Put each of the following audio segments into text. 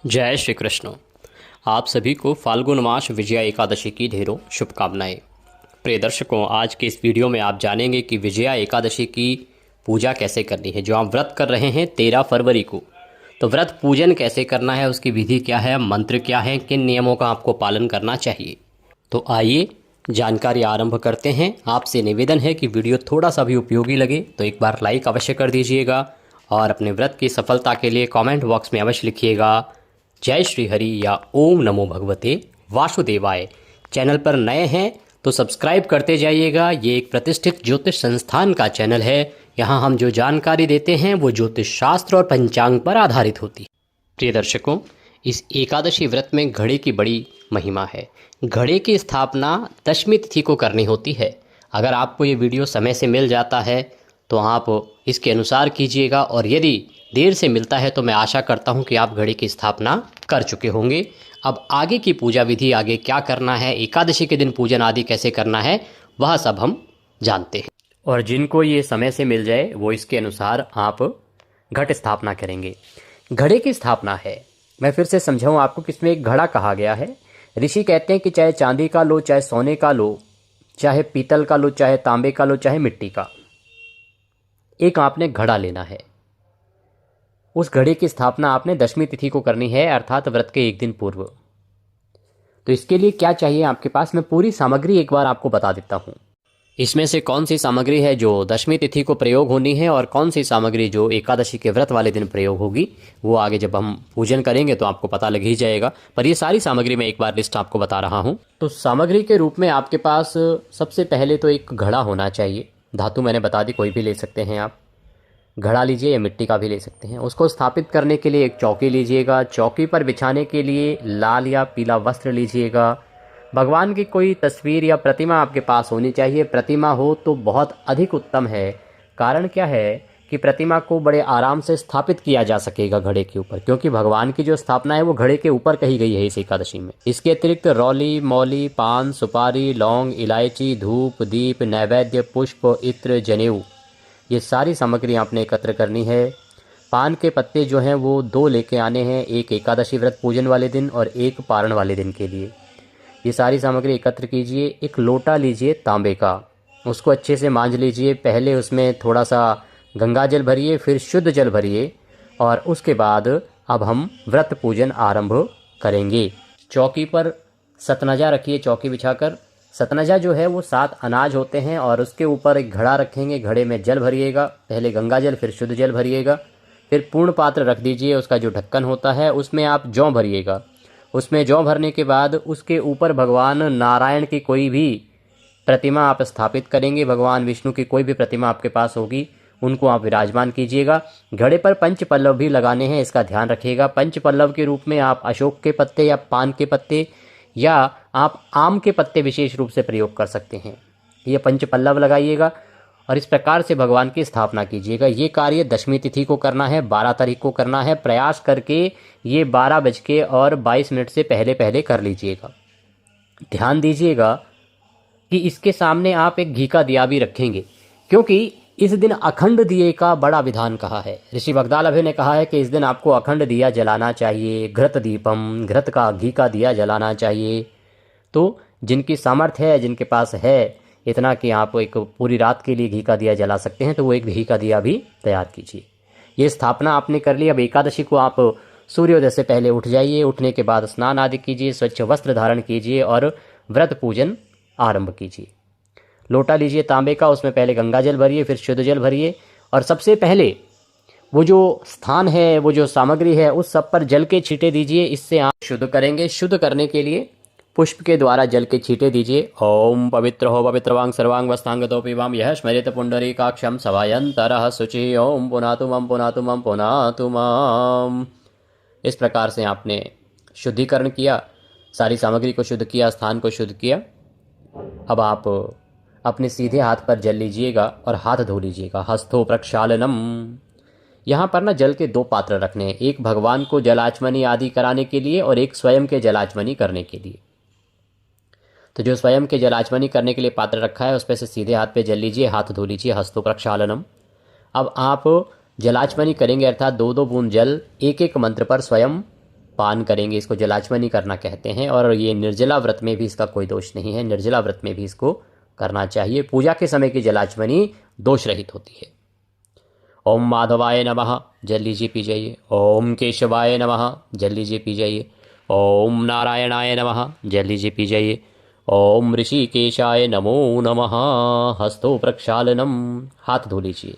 जय श्री कृष्ण। आप सभी को फाल्गुन मास विजया एकादशी की ढेरों शुभकामनाएं। प्रिय दर्शकों, आज के इस वीडियो में आप जानेंगे कि विजया एकादशी की पूजा कैसे करनी है। जो आप व्रत कर रहे हैं 13 फरवरी को, तो व्रत पूजन कैसे करना है, उसकी विधि क्या है, मंत्र क्या है, किन नियमों का आपको पालन करना चाहिए। तो आइए जानकारी आरंभ करते हैं। आपसे निवेदन है कि वीडियो थोड़ा सा भी उपयोगी लगे तो एक बार लाइक अवश्य कर दीजिएगा और अपने व्रत की सफलता के लिए कमेंट बॉक्स में अवश्य लिखिएगा जय श्री हरि या ओम नमो भगवते वासुदेवाय। चैनल पर नए हैं तो सब्सक्राइब करते जाइएगा। ये एक प्रतिष्ठित ज्योतिष संस्थान का चैनल है। यहाँ हम जो जानकारी देते हैं वो ज्योतिष शास्त्र और पंचांग पर आधारित होती है। प्रिय दर्शकों, इस एकादशी व्रत में घड़े की बड़ी महिमा है। घड़े की स्थापना दशमी तिथि को करनी होती है। अगर आपको ये वीडियो समय से मिल जाता है तो आप इसके अनुसार कीजिएगा, और यदि देर से मिलता है तो मैं आशा करता हूं कि आप घड़े की स्थापना कर चुके होंगे। अब आगे की पूजा विधि, आगे क्या करना है, एकादशी के दिन पूजन आदि कैसे करना है, वह सब हम जानते हैं। और जिनको ये समय से मिल जाए वो इसके अनुसार आप घट स्थापना करेंगे। घड़े की स्थापना है, मैं फिर से समझाऊं आपको कि इसमें एक घड़ा कहा गया है। ऋषि कहते हैं कि चाहे चांदी का लो, चाहे सोने का लो, चाहे पीतल का लो, चाहे तांबे का लो, चाहे मिट्टी का, एक आपने घड़ा लेना है। उस घड़े की स्थापना आपने दशमी तिथि को करनी है, अर्थात व्रत के एक दिन पूर्व। तो इसके लिए क्या चाहिए आपके पास, मैं पूरी सामग्री एक बार आपको बता देता हूं। इसमें से कौन सी सामग्री है जो दशमी तिथि को प्रयोग होनी है और कौन सी सामग्री जो एकादशी के व्रत वाले दिन प्रयोग होगी, वो आगे जब हम पूजन करेंगे तो आपको पता लग ही जाएगा। पर ये सारी सामग्री मैं एक बार लिस्ट आपको बता रहा हूँ। तो सामग्री के रूप में आपके पास सबसे पहले तो एक घड़ा होना चाहिए। धातु मैंने बता दी, कोई भी ले सकते हैं आप। घड़ा लीजिए या मिट्टी का भी ले सकते हैं। उसको स्थापित करने के लिए एक चौकी लीजिएगा। चौकी पर बिछाने के लिए लाल या पीला वस्त्र लीजिएगा। भगवान की कोई तस्वीर या प्रतिमा आपके पास होनी चाहिए। प्रतिमा हो तो बहुत अधिक उत्तम है। कारण क्या है कि प्रतिमा को बड़े आराम से स्थापित किया जा सकेगा घड़े के ऊपर, क्योंकि भगवान की जो स्थापना है वो घड़े के ऊपर कही गई है इस एकादशी में। इसके अतिरिक्त रौली, मौली, पान, सुपारी, लौंग, इलायची, धूप, दीप, नैवेद्य, पुष्प, इत्र, जनेऊ, ये सारी सामग्री आपने एकत्र करनी है। पान के पत्ते जो हैं वो 2 लेके आने हैं, एक एकादशी व्रत पूजन वाले दिन और एक पारण वाले दिन के लिए। ये सारी सामग्री एकत्र कीजिए। एक लोटा लीजिए तांबे का, उसको अच्छे से मांज लीजिए। पहले उसमें थोड़ा सा गंगा जल भरिए, फिर शुद्ध जल भरिए, और उसके बाद अब हम व्रत पूजन आरंभ करेंगे। चौकी पर सतनजा रखिए, चौकी बिछाकर। सतनजा जो है वो 7 अनाज होते हैं, और उसके ऊपर एक घड़ा रखेंगे। घड़े में जल भरिएगा, पहले गंगा जल फिर शुद्ध जल भरिएगा। फिर पूर्ण पात्र रख दीजिए, उसका जो ढक्कन होता है उसमें आप जौ भरिएगा। उसमें जौ भरने के बाद उसके ऊपर भगवान नारायण की कोई भी प्रतिमा आप स्थापित करेंगे। भगवान विष्णु की कोई भी प्रतिमा आपके पास होगी, उनको आप विराजमान कीजिएगा। घड़े पर पंच पल्लव भी लगाने हैं, इसका ध्यान रखिएगा। पंच पल्लव के रूप में आप अशोक के पत्ते या पान के पत्ते या आप आम के पत्ते विशेष रूप से प्रयोग कर सकते हैं। ये पंच पल्लव लगाइएगा और इस प्रकार से भगवान की स्थापना कीजिएगा। ये कार्य दशमी तिथि को करना है, 12 तारीख को करना है। प्रयास करके ये 12:22 से पहले पहले कर लीजिएगा। ध्यान दीजिएगा कि इसके सामने आप एक घी का दिया भी रखेंगे, क्योंकि इस दिन अखंड दिए का बड़ा विधान कहा है। ऋषि वग्दालभ्य ने कहा है कि इस दिन आपको अखंड दिया जलाना चाहिए। घृत दीपम, घृत का, घी का दिया जलाना चाहिए। तो जिनकी सामर्थ्य है, जिनके पास है इतना कि आप एक पूरी रात के लिए घी का दिया जला सकते हैं, तो वो एक घी का दिया भी तैयार कीजिए। ये स्थापना आपने कर ली। अब एकादशी को आप सूर्योदय से पहले उठ जाइए। उठने के बाद स्नान आदि कीजिए, स्वच्छ वस्त्र धारण कीजिए और व्रत पूजन आरंभ कीजिए। लोटा लीजिए तांबे का, उसमें पहले गंगा जल भरिए, फिर शुद्ध जल भरिए, और सबसे पहले वो जो स्थान है, वो जो सामग्री है, उस सब पर जल के छींटे दीजिए। इससे आप शुद्ध करेंगे। शुद्ध करने के लिए पुष्प के द्वारा जल के छींटे दीजिए। ओम पवित्र हो पवित्रवांग सर्वांग वस्तांगतो पिबाम यह स्मरेत पुंडरीकाक्षम सवायंतरः शुचि ओम पुनातुमम पुनातुमम पुनातुमम। इस प्रकार से आपने शुद्धिकरण किया, सारी सामग्री को शुद्ध किया, स्थान को शुद्ध किया। अब आप अपने सीधे हाथ पर जल लीजिएगा और हाथ धो लीजिएगा। हस्तो प्रक्षालनम। यहाँ पर ना जल के 2 पात्र रखने हैं, एक भगवान को जलाचमनी आदि कराने के लिए और एक स्वयं के जलाचमनी करने के लिए। तो जो स्वयं के जलाचमनी करने के लिए पात्र रखा है उस पर से सीधे हाथ पे जल लीजिए, हाथ धो लीजिए। हस्तो प्रक्षालनम। अब आप जलाचमनी करेंगे, अर्थात 2-2 बूंद जल एक एक मंत्र पर स्वयं पान करेंगे, इसको जलाचमनी करना कहते हैं। और ये निर्जला व्रत में भी इसका कोई दोष नहीं है, निर्जला व्रत में भी इसको करना चाहिए। पूजा के समय की जलाचमनी दोष रहित होती है। ओम माधवाय नमः, जल लीजिए पी जाइए। ओम केशवाय नमः, जल लीजिए पी जाइए। ओम नारायणाय नमः, जल लीजिए पी जाइए। ओम ऋषिकेशाय नमो नमः, हस्तो प्रक्षालनम, हाथ धो लीजिए।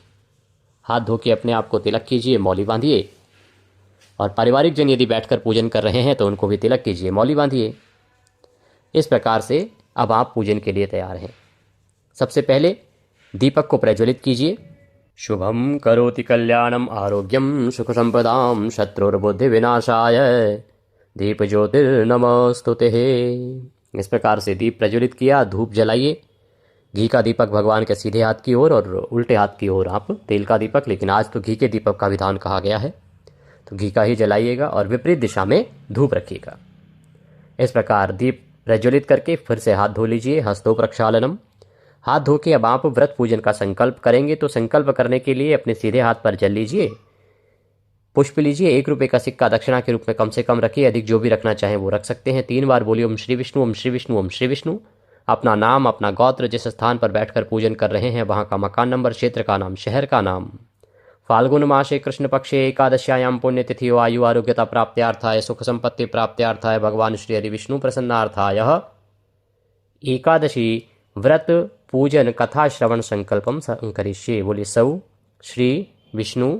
हाथ धो के अपने आप को तिलक कीजिए, मौली बांधिए। और पारिवारिक जन यदि बैठकर पूजन कर रहे हैं तो उनको भी तिलक कीजिए, मौली बांधिए। इस प्रकार से अब आप पूजन के लिए तैयार हैं। सबसे पहले दीपक को प्रज्वलित कीजिए। शुभम करोति कल्याणम आरोग्यम सुख संपदाम शत्रुर्बुद्धि विनाशाय दीप ज्योतिर्नमस्तुते। इस प्रकार से दीप प्रज्वलित किया, धूप जलाइए। घी का दीपक भगवान के सीधे हाथ की ओर और उल्टे हाथ की ओर आप तेल का दीपक, लेकिन आज तो घी के दीपक का विधान कहा गया है तो घी का ही जलाइएगा और विपरीत दिशा में धूप रखिएगा। इस प्रकार दीप प्रज्वलित करके फिर से हाथ धो लीजिए, हस्तो प्रक्षालनम। हाथ धो के अब आप व्रत पूजन का संकल्प करेंगे, तो संकल्प करने के लिए अपने सीधे हाथ पर जल लीजिए, पुष्प लीजिए, 1 रुपये का सिक्का दक्षिणा के रूप में कम से कम रखिए, अधिक जो भी रखना चाहें वो रख सकते हैं। 3 बार बोलिए ओम श्री विष्णु, ओम श्री विष्णु, ओम श्री विष्णु। अपना नाम, अपना गोत्र, जिस स्थान पर बैठकर पूजन कर रहे हैं वहाँ का मकान नंबर, क्षेत्र का नाम, शहर का नाम। फाल्गुन मासे कृष्ण पक्षे एकादश्यायाम पुण्यतिथि आयु आरोग्यता प्राप्त्यार्थाय सुख संपत्ति प्राप्त्यार्थाय भगवान श्री हरि विष्णु प्रसन्नार्थाय एकादशी व्रत पूजन कथा श्रवण संकल्पम करिष्ये। बोले सौ श्री विष्णु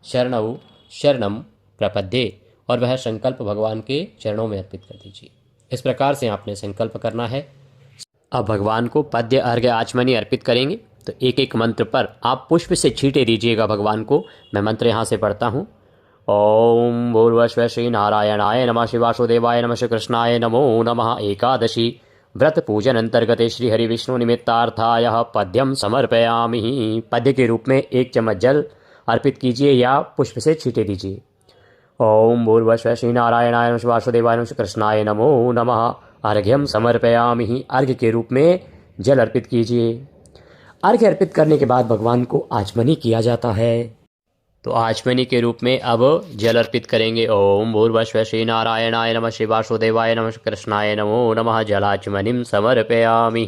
शरणौ शरणम प्रपद्ये, और वह संकल्प भगवान के चरणों में अर्पित कर दीजिए। इस प्रकार से आपने संकल्प करना है। अब भगवान को पद्य अर्घ्य आचमनी अर्पित करेंगे, तो एक एक मंत्र पर आप पुष्प से छींटे दीजिएगा भगवान को। मैं मंत्र यहाँ से पढ़ता हूँ। ओम भूर्भुवः श्री नारायणाय नमः, श्री वासुदेवाय नमः, श्री कृष्णाय नमो नमः। एकादशी व्रत पूजन अंतर्गते श्री हरि विष्णु निमित्तार्थाय पद्यम समर्पयामि। पद्य के रूप में 1 चम्मच जल अर्पित कीजिए या पुष्प से छींटे दीजिए। ओम भूर्भुवः श्री नारायणाय नमः, श्री वासुदेवाय नमः, श्री कृष्णाय नमो नमः। अर्घ्यम समर्पयामि, अर्घ्य के रूप में जल अर्पित कीजिए। अर्घ्य अर्पित करने के बाद भगवान को आचमनी किया जाता है, तो आचमनी के रूप में अब जल अर्पित करेंगे। ओम भूर्भुवः श्री नारायणाय नमः, श्री वासुदेवाय नमः, श्री कृष्णाय नमो नमः। जलाचमनिम समर्पयामि।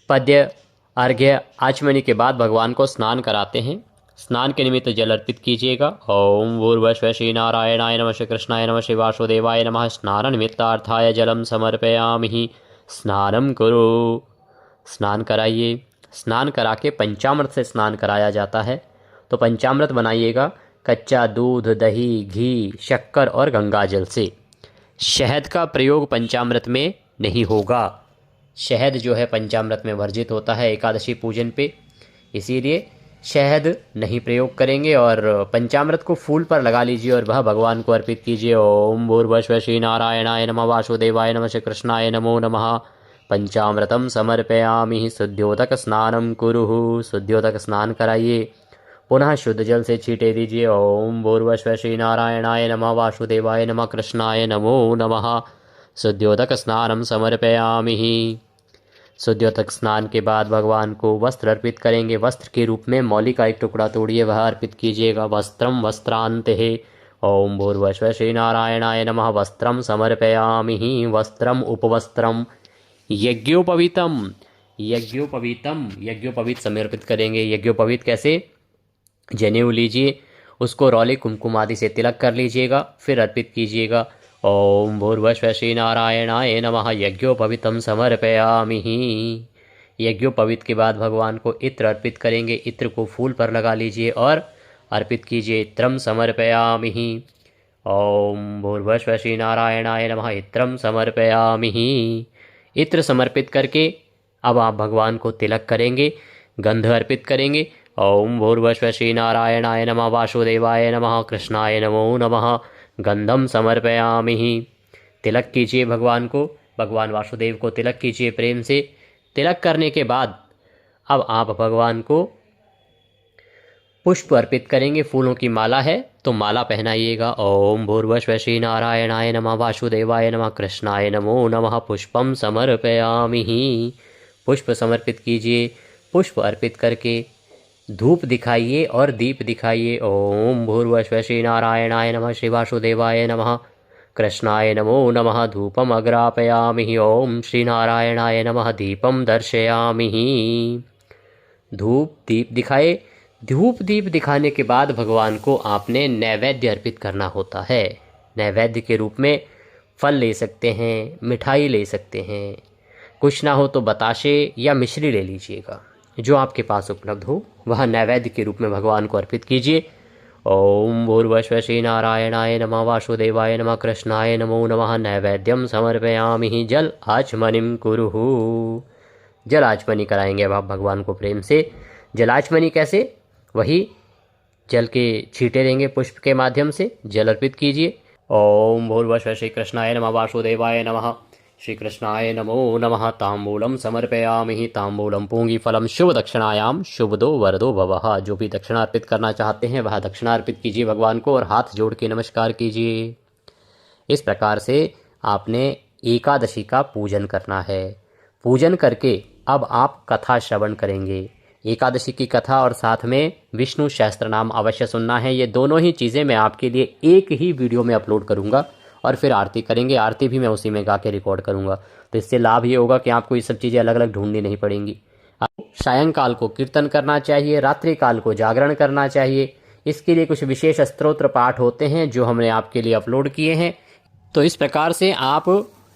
पद्य अर्घ्य आचमनी के बाद भगवान को स्नान कराते हैं। स्नान के निमित्त जल अर्पित कीजिएगा। ओम भूर्भुवः श्री नारायणाय नमः, श्री कृष्णाय नमः, श्री वासुदेवाय नमः। स्नान निमित्तार्थाय जलम समर्पयामि। स्नानम करो, स्नान कराइए। स्नान करा के पंचामृत से स्नान कराया जाता है, तो पंचामृत बनाइएगा कच्चा दूध, दही, घी, शक्कर और गंगाजल से। शहद का प्रयोग पंचामृत में नहीं होगा। शहद जो है पंचामृत में वर्जित होता है एकादशी पूजन पे, इसीलिए शहद नहीं प्रयोग करेंगे। और पंचामृत को फूल पर लगा लीजिए और वह भगवान को अर्पित कीजिए। ओम भूर्भुवः श्री नारायणाय नमः, वासुदेवाय नमः, श्री कृष्णाय नमो नमः। पंचामृतम समर्पयामि। शुद्ध्योदक स्नानम कुरुः, शुद्ध्योदक स्नान कराइए। पुनः शुद्ध जल से छींटे दीजिए। ओम भूर्भुवः श्री नारायणाय नमः, वासुदेवाय नमः, कृष्णाय नमो नमः। शुद्ध्योदक स्नानम समर्पयामि। शुद्ध्योदक स्नान के बाद भगवान को वस्त्र अर्पित करेंगे। वस्त्र के रूप में मौली का एक टुकड़ा तोड़िए, वह अर्पित कीजिएगा। वस्त्रम वस्त्रांते। ओम भूर्भुवः श्री नारायणाय नमः, वस्त्रम समर्पयामि। वस्त्रम उपवस्त्रम यज्ञोपवीतम, यज्ञोपवीतम, यज्ञोपवीत समर्पित करेंगे। यज्ञोपवीत कैसे? जनेऊ लीजिए, उसको रौले कुमकुम आदि से तिलक कर लीजिएगा, फिर अर्पित कीजिएगा। ओम भूर्भुवः श्री नारायणाय नमः, यज्ञोपवीतम समर्पयामि। यज्ञोपवीत के बाद भगवान को इत्र अर्पित करेंगे। इत्र को फूल पर लगा लीजिए और अर्पित कीजिए। इत्रम समर्पयामि। ओम भूर्भुवः श्री नारायणाय नमः, इत्रम समर्पयामि। इत्र समर्पित करके अब आप भगवान को तिलक करेंगे, गंध अर्पित करेंगे। ओम भूर्भुवः श्री नारायणाय नमः, वासुदेवाय नमः, कृष्णाय नमो नमः। गंधम समर्पयामि। तिलक कीजिए भगवान को, भगवान वासुदेव को तिलक कीजिए प्रेम से। तिलक करने के बाद अब आप भगवान को पुष्प अर्पित करेंगे। फूलों की माला है तो माला पहनाइएगा। ओम भूर्भुवः श्री नारायणाय नमः, वासुदेवाय नमः, कृष्णाय नमो नमः। पुष्पम समर्पयामि। पुष्प समर्पित कीजिए। पुष्प अर्पित करके धूप दिखाइए और दीप दिखाइए। ओम भूर्भुवस्सुः श्री नारायणाय नमः, श्री वासुदेवाय नमः, कृष्णाय नमो नमः। धूपम अग्रापयामि। ओम श्री नारायणाय नमः। दीपम दर्शयामि। धूप दीप दिखाए। धूप दीप दिखाने के बाद भगवान को आपने नैवेद्य अर्पित करना होता है। नैवेद्य के रूप में फल ले सकते हैं, मिठाई ले सकते हैं, कुछ ना हो तो बताशे या मिश्री ले लीजिएगा, जो आपके पास उपलब्ध हो वह नैवेद्य के रूप में भगवान को अर्पित कीजिए। ओम भूर्भुवस्सुः श्री नारायणाय नमः, वासुदेवाय नमः, कृष्णाय नमो नमः। नैवेद्यम समर्पयामि। जल आचमनिम कुरुः। जल आचमनी कराएंगे अब आप भगवान को प्रेम से। जल आचमनी कैसे? वही जल के छींटे देंगे पुष्प के माध्यम से, जल अर्पित कीजिए। ओम भूर्भुवस्सुः श्री कृष्णाय नमः, वासुदेवाय नमः, श्री कृष्णाय नमो नमः। तांबूलम समर्पयामि। तांबूलम पूंगी फलम शुभ दक्षिणायाम शुभदो वरदो भवः। जो भी दक्षिणा अर्पित करना चाहते हैं वह दक्षिणा अर्पित कीजिए भगवान को और हाथ जोड़ के नमस्कार कीजिए। इस प्रकार से आपने एकादशी का पूजन करना है। पूजन करके अब आप कथा श्रवण करेंगे। एकादशी की कथा और साथ में विष्णु सहस्त्र नाम अवश्य सुनना है। ये दोनों ही चीज़ें मैं आपके लिए एक ही वीडियो में अपलोड करूँगा और फिर आरती करेंगे। आरती भी मैं उसी में गा के रिकॉर्ड करूँगा। तो इससे लाभ ये होगा कि आपको ये सब चीज़ें अलग अलग ढूंढनी नहीं पड़ेंगी। आपको सायंकाल को कीर्तन करना चाहिए, रात्रि काल को जागरण करना चाहिए। इसके लिए कुछ विशेष स्तोत्र पाठ होते हैं जो हमने आपके लिए अपलोड किए हैं। तो इस प्रकार से आप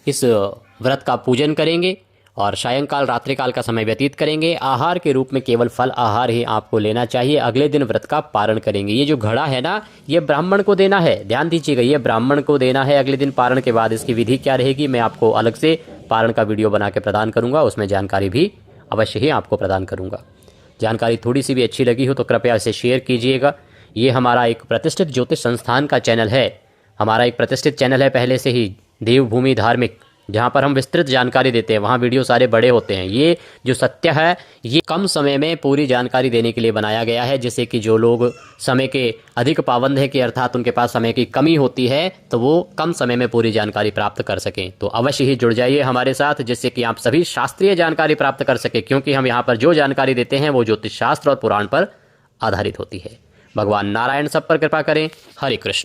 इस व्रत का पूजन करेंगे और सायंकाल रात्रिकाल का समय व्यतीत करेंगे। आहार के रूप में केवल फल आहार ही आपको लेना चाहिए। अगले दिन व्रत का पारण करेंगे। ये जो घड़ा है ना, ये ब्राह्मण को देना है, ध्यान दीजिएगा, ये ब्राह्मण को देना है अगले दिन पारण के बाद। इसकी विधि क्या रहेगी मैं आपको अलग से पारण का वीडियो बना के प्रदान करूंगा, उसमें जानकारी भी अवश्य ही आपको प्रदान करूंगा। जानकारी थोड़ी सी भी अच्छी लगी हो तो कृपया इसे शेयर कीजिएगा। ये हमारा एक प्रतिष्ठित ज्योतिष संस्थान का चैनल है। हमारा एक प्रतिष्ठित चैनल है पहले से ही, देवभूमि धार्मिक, जहाँ पर हम विस्तृत जानकारी देते हैं। वहाँ वीडियो सारे बड़े होते हैं। ये जो सत्य है ये कम समय में पूरी जानकारी देने के लिए बनाया गया है, जिससे कि जो लोग समय के अधिक पाबंद है कि अर्थात उनके पास समय की कमी होती है तो वो कम समय में पूरी जानकारी प्राप्त कर सकें। तो अवश्य ही जुड़ जाइए हमारे साथ, जिससे कि आप सभी शास्त्रीय जानकारी प्राप्त कर सकें, क्योंकि हम यहाँ पर जो जानकारी देते हैं वो ज्योतिष शास्त्र और पुराण पर आधारित होती है। भगवान नारायण सब पर कृपा करें। हरे कृष्ण।